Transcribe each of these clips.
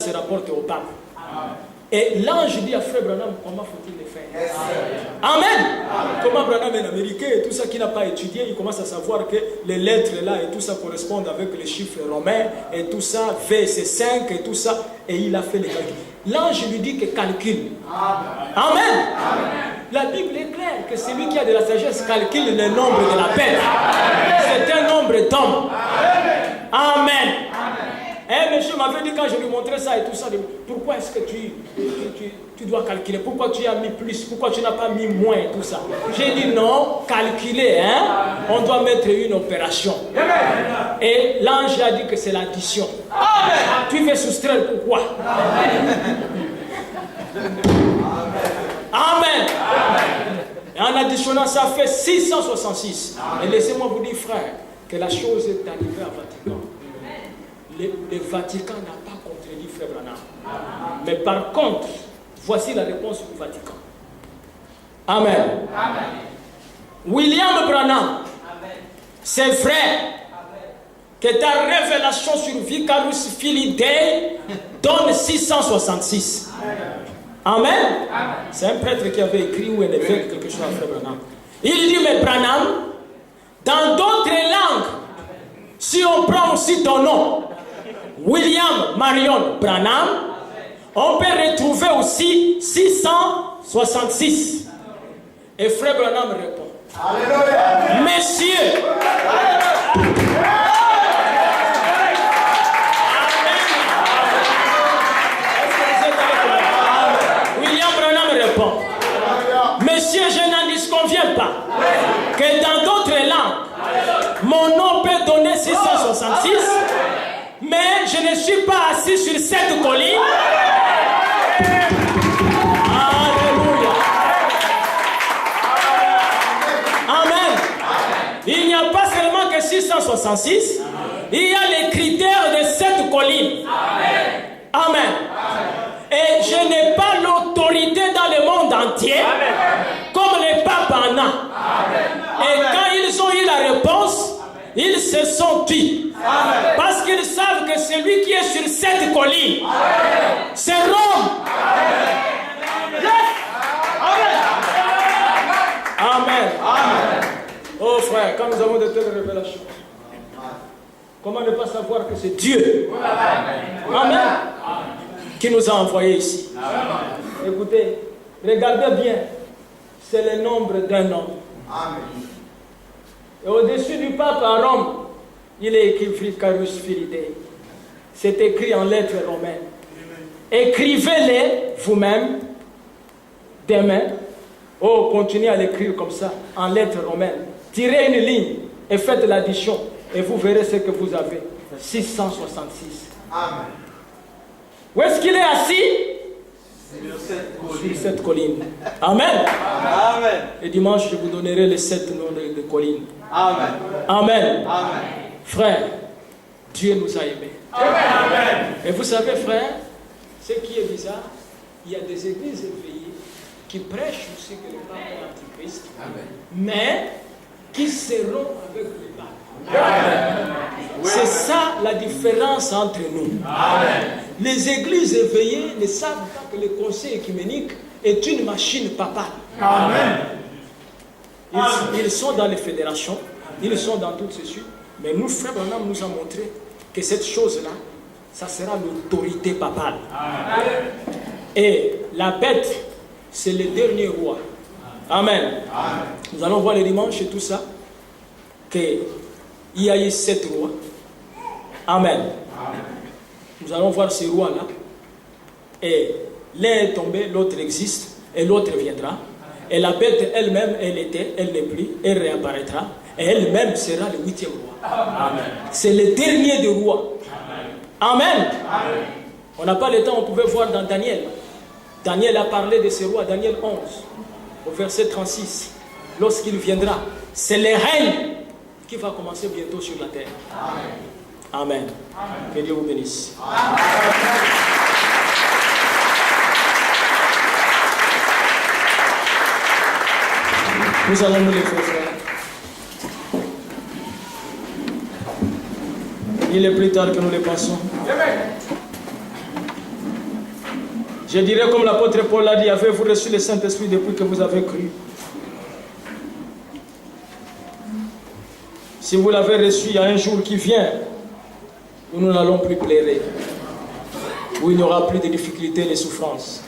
se rapporte au pape. Et l'ange dit à Frère Branham, comment faut-il le faire? Amen. Comment Branham est américain et tout ça qui n'a pas étudié, il commence à savoir que les lettres là et tout ça correspondent avec les chiffres romains et tout ça, V c'est 5 et tout ça, et il a fait les calculs. L'ange lui dit que calcule. Amen. La Bible est claire que celui qui a de la sagesse calcule le nombre de la bête. C'est un nombre d'hommes. Amen. Un monsieur m'avait dit quand je lui montrais ça et tout ça, pourquoi est-ce que tu dois calculer? Pourquoi tu as mis plus? Pourquoi tu n'as pas mis moins et tout ça? J'ai dit non, calculer, hein? On doit mettre une opération. Et l'ange a dit que c'est l'addition. Tu veux soustraire pourquoi? Amen. Et en additionnant, ça fait 666. Et laissez-moi vous dire, frère, que la chose est arrivée à Vatican. Le Vatican n'a pas contredit Frère Branham. Mais par contre, voici la réponse du Vatican. Amen. William Branham, c'est vrai que ta révélation sur Vicarus Filii Dei donne 666. Amen. C'est un prêtre qui avait écrit ou un évêque quelque chose à Frère Branham. Il dit, mais Branham, dans d'autres langues, si on prend aussi ton nom, William Marion Branham, on peut retrouver aussi 666. Et Frère Branham répond, Alléluia. Messieurs, William Branham répond, Messieurs, je n'en disconviens pas que dans d'autres langues, mon nom peut donner 666. Mais je ne suis pas assis sur cette colline. Alléluia. Amen. Il n'y a pas seulement que 666. Il y a les critères de cette colline. Amen. Et je n'ai pas l'autorité dans le monde entier comme les papes en a. Et quand ils ont eu la réponse, ils se sont tus. Parce qu'ils savent que celui qui est sur cette colline, c'est Rome. Amen. Oh frère, quand nous avons de telles révélations, comment ne pas savoir que c'est Dieu, Amen, qui nous a envoyés ici. Écoutez, regardez bien, c'est le nombre d'un homme. Et au-dessus du pape à Rome, il est écrit Vicarus Filii Dei. C'est écrit en lettres romaines. Écrivez-les vous-même demain. Oh, continuez à l'écrire comme ça, en lettres romaines. Tirez une ligne et faites l'addition. Et vous verrez ce que vous avez. 666. Amen. Où est-ce qu'il est assis? Sur cette colline. Amen. Amen. Et dimanche, je vous donnerai les 7 noms de collines. Amen. Amen. Amen. Frère, Dieu nous a aimés. Amen. Et vous savez, frère, ce qui est bizarre, il y a des églises éveillées qui prêchent aussi que le pape est l'antichrist, mais qui seront avec le pape. C'est ça la différence entre nous. Amen. Les églises éveillées ne savent pas que le conseil œcuménique est une machine papale. Amen. Ils sont dans les fédérations, ils sont dans tout ceci, mais nous, Frère Branham nous a montré que cette chose-là, ça sera l'autorité papale. Amen. Et la bête, c'est le dernier roi. Amen. Amen. Nous allons voir le dimanche et tout ça, qu'il y a eu 7 rois. Amen. Amen. Nous allons voir ces rois-là. Et l'un est tombé, l'autre existe, et l'autre viendra. Et la bête elle-même, elle était, elle n'est plus, elle réapparaîtra. Et elle-même sera le 8e roi. Amen. C'est le dernier des rois. Amen. Amen. Amen. On n'a pas le temps, on pouvait voir dans Daniel. Daniel a parlé de ce roi, Daniel 11, au verset 36. Lorsqu'il viendra, c'est le règne qui va commencer bientôt sur la terre. Amen. Amen. Amen. Que Dieu vous bénisse. Amen. Nous allons nous lever, frère. Il est plus tard que nous le pensons. Je dirais comme l'apôtre Paul l'a dit, avez-vous reçu le Saint-Esprit depuis que vous avez cru? Si vous l'avez reçu, il y a un jour qui vient où nous n'allons plus pleurer, où il n'y aura plus de difficultés et de souffrances.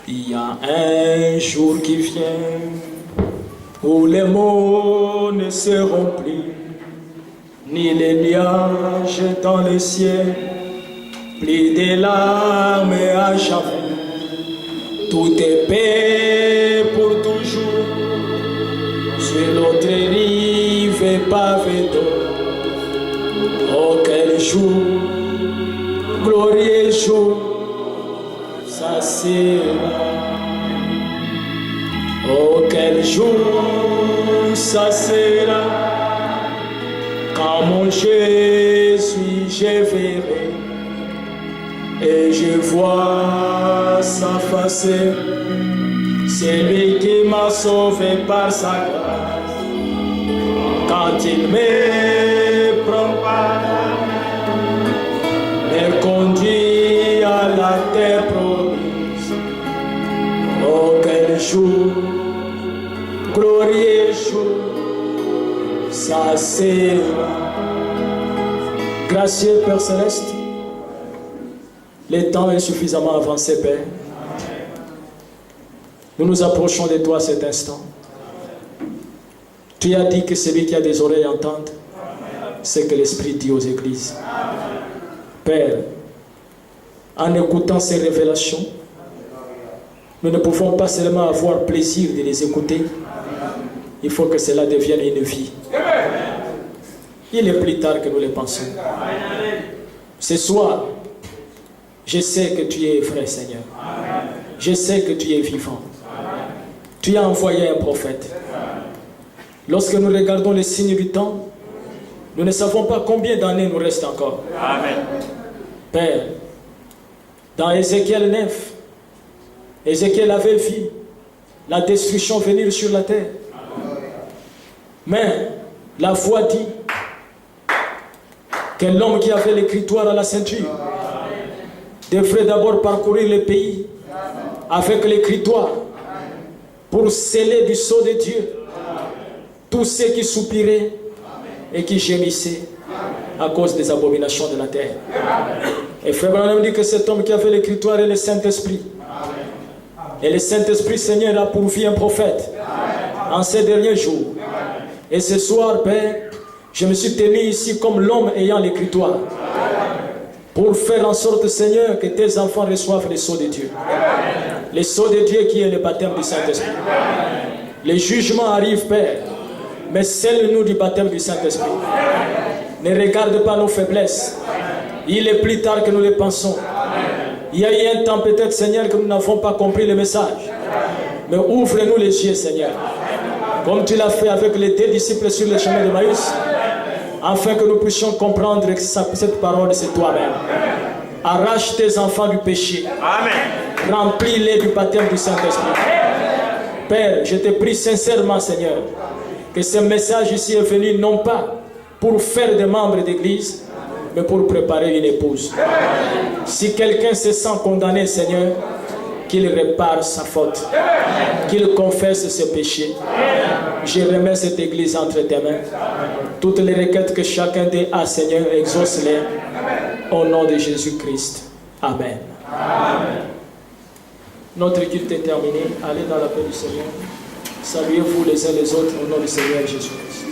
Il y a un jour qui vient où les mots ne seront plus, ni les nuages dans le ciel, plus de larmes à jamais. Tout est paix pour toujours, sur l'autre rive pavée d'eau. Oh, quel jour, glorieux jour, ça sera. Oh, quel jour, ça sera, quand mon Jésus je verrai, et je vois sa face, c'est lui qui m'a sauvé par sa grâce. Quand il me prend par la main, me conduit à la terre promise. Oh, quel jour, glorieux jour, ça sera. Gracieux Père Céleste, le temps est suffisamment avancé, Père. Nous nous approchons de toi à cet instant. Tu as dit que celui qui a des oreilles entende ce que l'Esprit dit aux églises. Père, en écoutant ces révélations, nous ne pouvons pas seulement avoir plaisir de les écouter. Il faut que cela devienne une vie. Il est plus tard que nous le pensons. Ce soir, je sais que tu es vrai, Seigneur. Je sais que tu es vivant. Tu as envoyé un prophète. Lorsque nous regardons les signes du temps, nous ne savons pas combien d'années nous reste encore. Amen. Père, dans Ézéchiel 9, Ézéchiel avait vu la destruction venir sur la terre. Mais la voix dit que l'homme qui avait l'écritoire à la ceinture devrait d'abord parcourir le pays avec l'écritoire pour sceller du sceau de Dieu tous ceux qui soupiraient et qui gémissaient à cause des abominations de la terre. Et Frère Branham dit que cet homme qui avait l'écritoire est le Saint-Esprit. Et le Saint-Esprit, Seigneur, a pourvu un prophète en ces derniers jours. Et ce soir, Père, je me suis tenu ici comme l'homme ayant l'écritoire pour faire en sorte, Seigneur, que tes enfants reçoivent le sceau de Dieu. Le sceau de Dieu qui est le baptême du Saint-Esprit. Les jugements arrivent, Père, mais scelle-nous du baptême du Saint-Esprit. Ne regarde pas nos faiblesses. Il est plus tard que nous le pensons. Il y a eu un temps peut-être, Seigneur, que nous n'avons pas compris le message. Mais ouvre-nous les yeux, Seigneur. Comme tu l'as fait avec les 2 disciples sur le chemin de Maïs, afin que nous puissions comprendre que cette parole, c'est toi-même. Arrache tes enfants du péché. Amen. Remplis-les du baptême du Saint-Esprit. Père, je te prie sincèrement, Seigneur, que ce message ici est venu non pas pour faire des membres d'église, mais pour préparer une épouse. Si quelqu'un se sent condamné, Seigneur, qu'il répare sa faute, qu'il confesse ses péchés. Je remets cette église entre tes mains. Toutes les requêtes que chacun d'eux a, Seigneur, exauce-les au nom de Jésus-Christ. Amen. Amen. Notre culte est terminé. Allez dans la paix du Seigneur. Saluez-vous les uns les autres au nom du Seigneur Jésus-Christ.